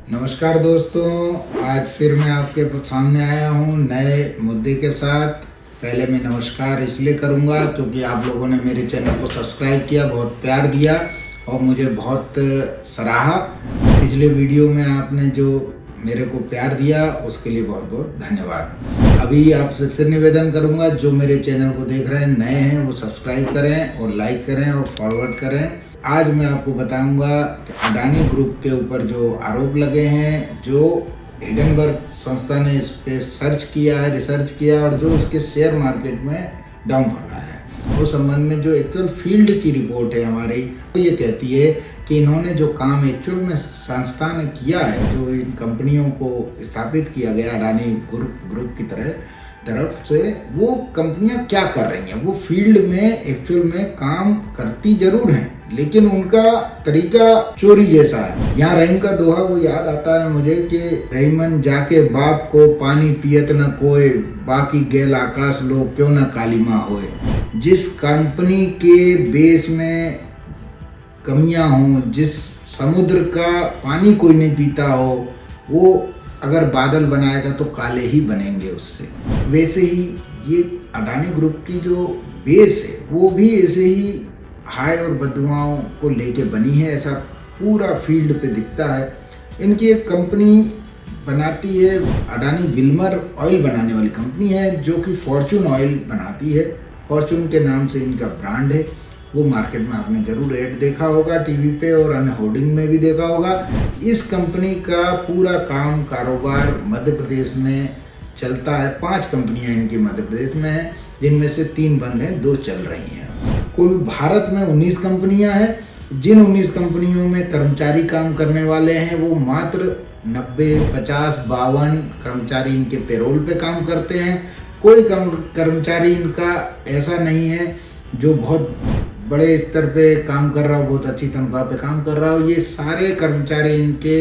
नमस्कार दोस्तों, आज फिर मैं आपके सामने आया हूँ नए मुद्दे के साथ। पहले मैं नमस्कार इसलिए करूँगा क्योंकि आप लोगों ने मेरे चैनल को सब्सक्राइब किया, बहुत प्यार दिया और मुझे बहुत सराहा। पिछले वीडियो में आपने जो मेरे को प्यार दिया उसके लिए बहुत बहुत धन्यवाद। अभी आपसे फिर निवेदन करूँगा, जो मेरे चैनल को देख रहे हैं, नए हैं, वो सब्सक्राइब करें और लाइक करें और फॉरवर्ड करें। आज मैं आपको बताऊंगा कि अडानी ग्रुप के ऊपर जो आरोप लगे हैं, जो हिडनबर्ग संस्था ने इस पे सर्च किया है, रिसर्च किया और जो इसके शेयर मार्केट में डाउन पड़ा है, उस संबंध में जो एक्चुअल फील्ड की रिपोर्ट है हमारी, तो ये कहती है कि इन्होंने जो काम एक्चुअल में संस्था ने किया है, जो इन कंपनियों को स्थापित किया गया अडानी ग्रुप की तरफ से, वो कंपनियां क्या कर रही हैं। वो फील्ड में एक्चुअल में काम करती जरूर हैं, लेकिन उनका तरीका चोरी जैसा है। यहाँ रहीम का दोहा वो याद आता है मुझे कि रहीमन जाके बाप को पानी पियत न कोय, बाकी गैल आकाश लो क्यों न कालीमा होए। जिस कंपनी के बेस में कमियां हों, जिस समुद्र का पानी कोई नहीं पीता हो, वो अगर बादल बनाएगा तो काले ही बनेंगे उससे। वैसे ही ये अडानी ग्रुप की जो बेस है वो भी ऐसे ही हाय और बददुआओं को लेके बनी है, ऐसा पूरा फील्ड पे दिखता है। इनकी एक कंपनी बनाती है, अडानी विल्मर ऑयल बनाने वाली कंपनी है, जो कि फॉर्चून ऑयल बनाती है। फॉर्चून के नाम से इनका ब्रांड है। वो मार्केट में आपने जरूर ऐड देखा होगा, टीवी पे और अन्य होर्डिंग में भी देखा होगा। इस कंपनी का पूरा काम कारोबार मध्य प्रदेश में चलता है। 5 कंपनियां इनकी मध्य प्रदेश में हैं, जिनमें से 3 बंद हैं, 2 चल रही हैं। कुल भारत में 19 कंपनियां हैं। जिन 19 कंपनियों में कर्मचारी काम करने वाले हैं, वो मात्र 90, 50, 52 कर्मचारी इनके पेरोल पे काम करते हैं। कोई कर्मचारी इनका ऐसा नहीं है जो बहुत बड़े स्तर पे काम कर रहा हो, बहुत अच्छी तनख्वाह पे काम कर रहा हो। ये सारे कर्मचारी इनके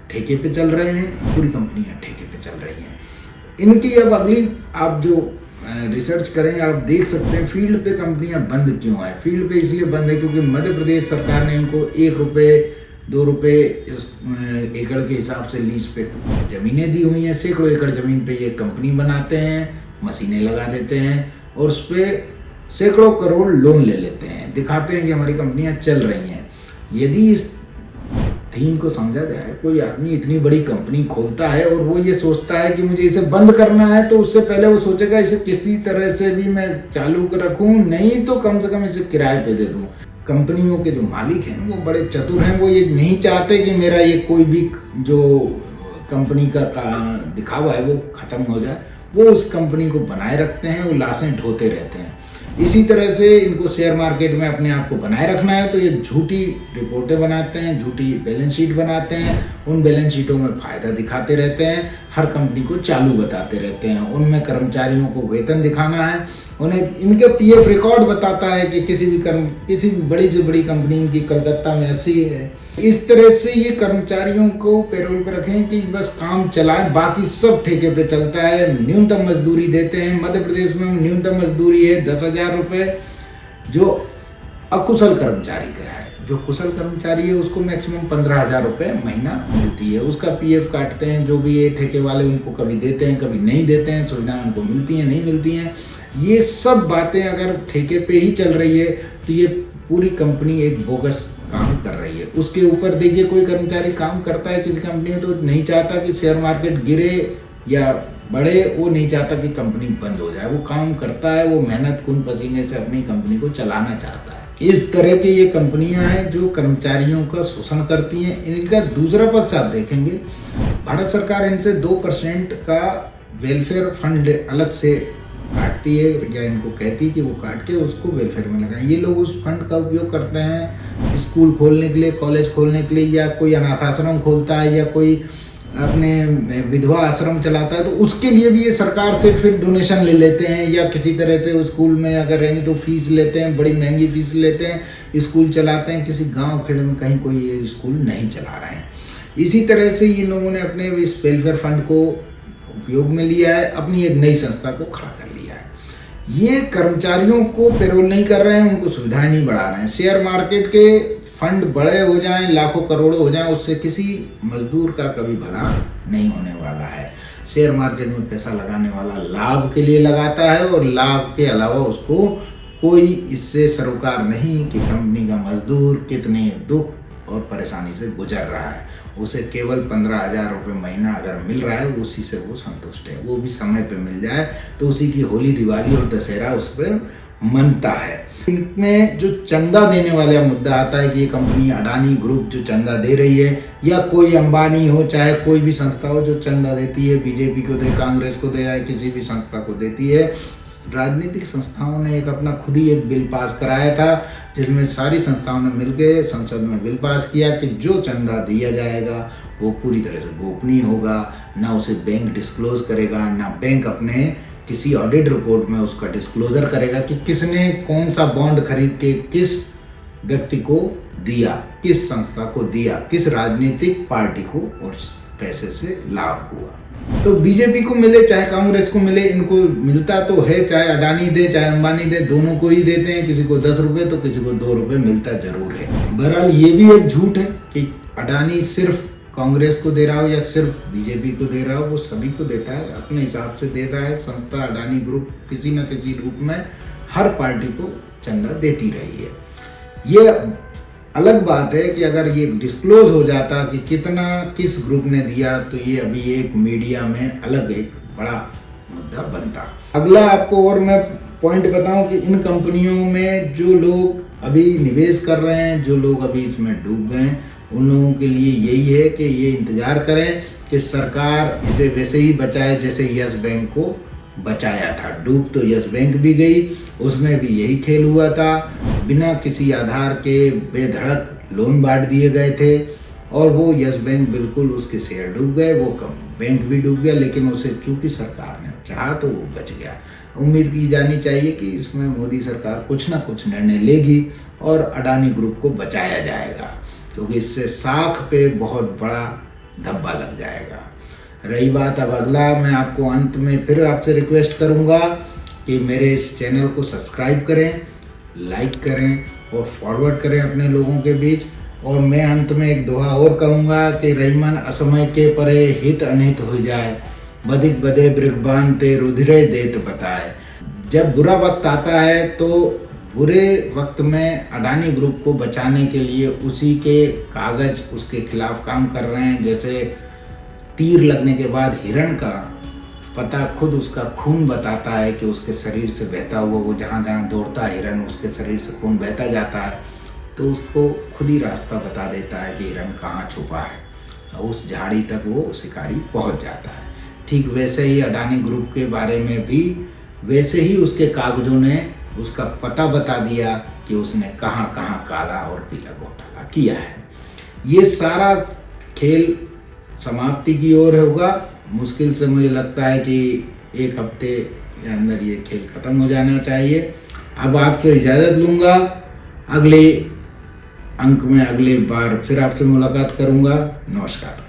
ठेके पे चल रहे हैं, पूरी कंपनियां ठेके पे चल रही हैं। इनकी अब अगली आप जो रिसर्च करें, आप देख सकते हैं फील्ड पे कंपनियां बंद क्यों है। फील्ड पे इसलिए बंद है क्योंकि मध्य प्रदेश सरकार ने इनको 1 रुपये 2 रुपये एकड़ के हिसाब से लीज पे जमीनें दी हुई हैं। सैकड़ों एकड़ जमीन पे ये कंपनी बनाते हैं, मशीनें लगा देते हैं और उस पर सैकड़ों करोड़ लोन ले लेते हैं, दिखाते हैं कि हमारी कंपनियां चल रही हैं। यदि इस थीम को समझा जाए, कोई आदमी इतनी बड़ी कंपनी खोलता है और वो ये सोचता है कि मुझे इसे बंद करना है, तो उससे पहले वो सोचेगा इसे किसी तरह से भी मैं चालू कर रखूं, नहीं तो कम से कम इसे किराए पे दे दूं। कंपनियों के जो मालिक हैं वो बड़े चतुर हैं। वो ये नहीं चाहते कि मेरा ये कोई भी जो कंपनी का दिखावा है वो खत्म हो जाए। वो उस कंपनी को बनाए रखते हैं, वो लाशें ढोते रहते हैं। इसी तरह से इनको शेयर मार्केट में अपने आप को बनाए रखना है, तो ये झूठी रिपोर्टें बनाते हैं, झूठी बैलेंस शीट बनाते हैं। उन बैलेंस शीटों में फायदा दिखाते रहते हैं, हर कंपनी को चालू बताते रहते हैं। उनमें कर्मचारियों को वेतन दिखाना है, उन्हें इनके पीएफ रिकॉर्ड बताता है कि किसी भी बड़ी से बड़ी कंपनी इनकी कलकत्ता में ऐसी है। इस तरह से ये कर्मचारियों को पेरोल पर रखें कि बस काम चलाएं, बाकी सब ठेके पे चलता है। न्यूनतम मजदूरी देते हैं। मध्य प्रदेश में न्यूनतम मजदूरी है 10,000 रुपये, जो अकुशल कर्मचारी का है। जो कुशल कर्मचारी है उसको मैक्सिमम 15,000 रुपये महीना मिलती है। उसका पीएफ काटते हैं, जो भी ये ठेके वाले उनको कभी देते हैं, कभी नहीं देते हैं। सुविधाएं उनको मिलती हैं, नहीं मिलती हैं। ये सब बातें अगर ठेके पे ही चल रही है तो ये पूरी कंपनी एक बोगस काम कर रही है। उसके ऊपर देखिए, कोई कर्मचारी काम करता है किसी कंपनी में तो नहीं चाहता कि शेयर मार्केट गिरे या बढ़े, वो नहीं चाहता कि कंपनी बंद हो जाए। वो काम करता है, वो मेहनत खून पसीने से अपनी कंपनी को चलाना चाहता है। इस तरह की ये कंपनियां हैं जो कर्मचारियों का शोषण करती हैं। इनका दूसरा पक्ष आप देखेंगे, भारत सरकार इनसे 2% का वेलफेयर फंड अलग से काटती है, या इनको कहती है कि वो काट के उसको वेलफेयर में लगाएं। ये लोग उस फंड का उपयोग करते हैं स्कूल खोलने के लिए, कॉलेज खोलने के लिए, या कोई अनाथ आश्रम खोलता है, या कोई अपने विधवा आश्रम चलाता है, तो उसके लिए भी ये सरकार से फिर डोनेशन ले लेते हैं, या किसी तरह से स्कूल में अगर रहेंगे तो फीस लेते हैं, बड़ी महंगी फीस लेते हैं, स्कूल चलाते हैं। किसी गांव खेड़े में कहीं कोई ये स्कूल नहीं चला रहे हैं। इसी तरह से ये लोगों ने अपने इस वेलफेयर फंड को उपयोग में लिया है, अपनी एक नई संस्था को खड़ा कर लिया है। ये कर्मचारियों को पेरोल नहीं कर रहे हैं, उनको सुविधाएं नहीं बढ़ा रहे हैं। शेयर मार्केट के फंड बड़े हो जाएं, लाखों करोड़ों हो जाएं, उससे किसी मजदूर का कभी भला नहीं होने वाला है। शेयर मार्केट में पैसा लगाने वाला लाभ के लिए लगाता है और लाभ के अलावा उसको कोई इससे सरोकार नहीं कि कंपनी का मजदूर कितने दुख और परेशानी से गुजर रहा है। उसे केवल 15,000 रुपये महीना अगर मिल रहा है, उसी से वो संतुष्ट है। वो भी समय पे मिल जाए तो उसी की होली, दिवाली और दशहरा उस पर मनता है। इनमें जो चंदा देने वाला मुद्दा आता है कि ये कंपनी अडानी ग्रुप जो चंदा दे रही है, या कोई अंबानी हो, चाहे कोई भी संस्था हो जो चंदा देती है, बीजेपी को दे, कांग्रेस को दे, या किसी भी संस्था को देती है। राजनीतिक संस्थाओं ने अपना खुद ही एक बिल पास कराया था, जिसमें सारी संस्थाओं ने मिलकर संसद में बिल पास किया कि जो चंदा दिया जाएगा वो पूरी तरह से गोपनीय होगा, ना उसे बैंक डिस्क्लोज करेगा, ना बैंक अपने किसी ऑडिट रिपोर्ट में उसका डिस्क्लोजर करेगा कि किसने कौन सा बॉन्ड खरीद के किस व्यक्ति को दिया, किस संस्था को दिया, किस राजनीतिक पार्टी को और पैसे से लाभ हुआ। तो बीजेपी को मिले चाहे कांग्रेस को मिले, इनको मिलता तो है, चाहे अडानी दे चाहे अंबानी दे, दोनों को ही देते हैं। किसी को 10 रुपये तो किसी को 2 रुपये मिलता जरूर है। बहरहाल ये भी एक झूठ है कि अडानी सिर्फ कांग्रेस को दे रहा हो या सिर्फ बीजेपी को दे रहा हो, वो सभी को देता है, अपने हिसाब से देता है। संस्था अडानी ग्रुप किसी न किसी रूप में हर पार्टी को चंदा देती रही है। ये अलग बात है कि अगर ये डिस्क्लोज हो जाता कि कितना किस ग्रुप ने दिया, तो ये अभी एक मीडिया में अलग एक बड़ा मुद्दा बनता। अगला आपको और मैं पॉइंट बताऊं कि इन कंपनियों में जो लोग अभी निवेश कर रहे हैं, जो लोग अभी इसमें डूब गए, उन लोगों के लिए यही है कि ये इंतजार करें कि सरकार इसे वैसे ही बचाए जैसे यस बैंक को बचाया था। डूब तो यस बैंक भी गई, उसमें भी यही खेल हुआ था। बिना किसी आधार के बेधड़क लोन बांट दिए गए थे और वो यस बैंक बिल्कुल उसके शेयर डूब गए, वो बैंक भी डूब गया, लेकिन उसे चूंकि सरकार ने चाहा तो वो बच गया। उम्मीद की जानी चाहिए कि इसमें मोदी सरकार कुछ ना कुछ निर्णय लेगी और अडानी ग्रुप को बचाया जाएगा, क्योंकि इससे साख पे बहुत बड़ा धब्बा लग जाएगा। रही बात अब अगला, मैं आपको अंत में फिर आपसे रिक्वेस्ट करूंगा कि मेरे इस चैनल को सब्सक्राइब करें, लाइक करें और फॉरवर्ड करें अपने लोगों के बीच। और मैं अंत में एक दोहा और कहूँगा कि रहीमन असमय के परे हित अनित हो जाए, बदिक बदे ब्रिगबान ते रुधिरे देत बताए। जब बुरा वक्त आता है तो बुरे वक्त में अडानी ग्रुप को बचाने के लिए उसी के कागज उसके खिलाफ काम कर रहे हैं। जैसे तीर लगने के बाद हिरण का पता खुद उसका खून बताता है कि उसके शरीर से बहता हुआ, वो जहाँ जहाँ दौड़ता है हिरण, उसके शरीर से खून बहता जाता है, तो उसको खुद ही रास्ता बता देता है कि हिरण कहाँ छुपा है। उस झाड़ी तक वो शिकारी पहुँच जाता है। ठीक वैसे ही अडानी ग्रुप के बारे में भी वैसे ही उसके कागजों ने उसका पता बता दिया कि उसने कहाँ कहाँ काला और पीला घोटाला किया है। ये सारा खेल समाप्ति की ओर होगा। मुश्किल से मुझे लगता है कि 1 हफ्ते के अंदर ये खेल खत्म हो जाना चाहिए। अब आपसे इजाज़त लूँगा, अगले अंक में अगले बार फिर आपसे मुलाकात करूँगा। नमस्कार।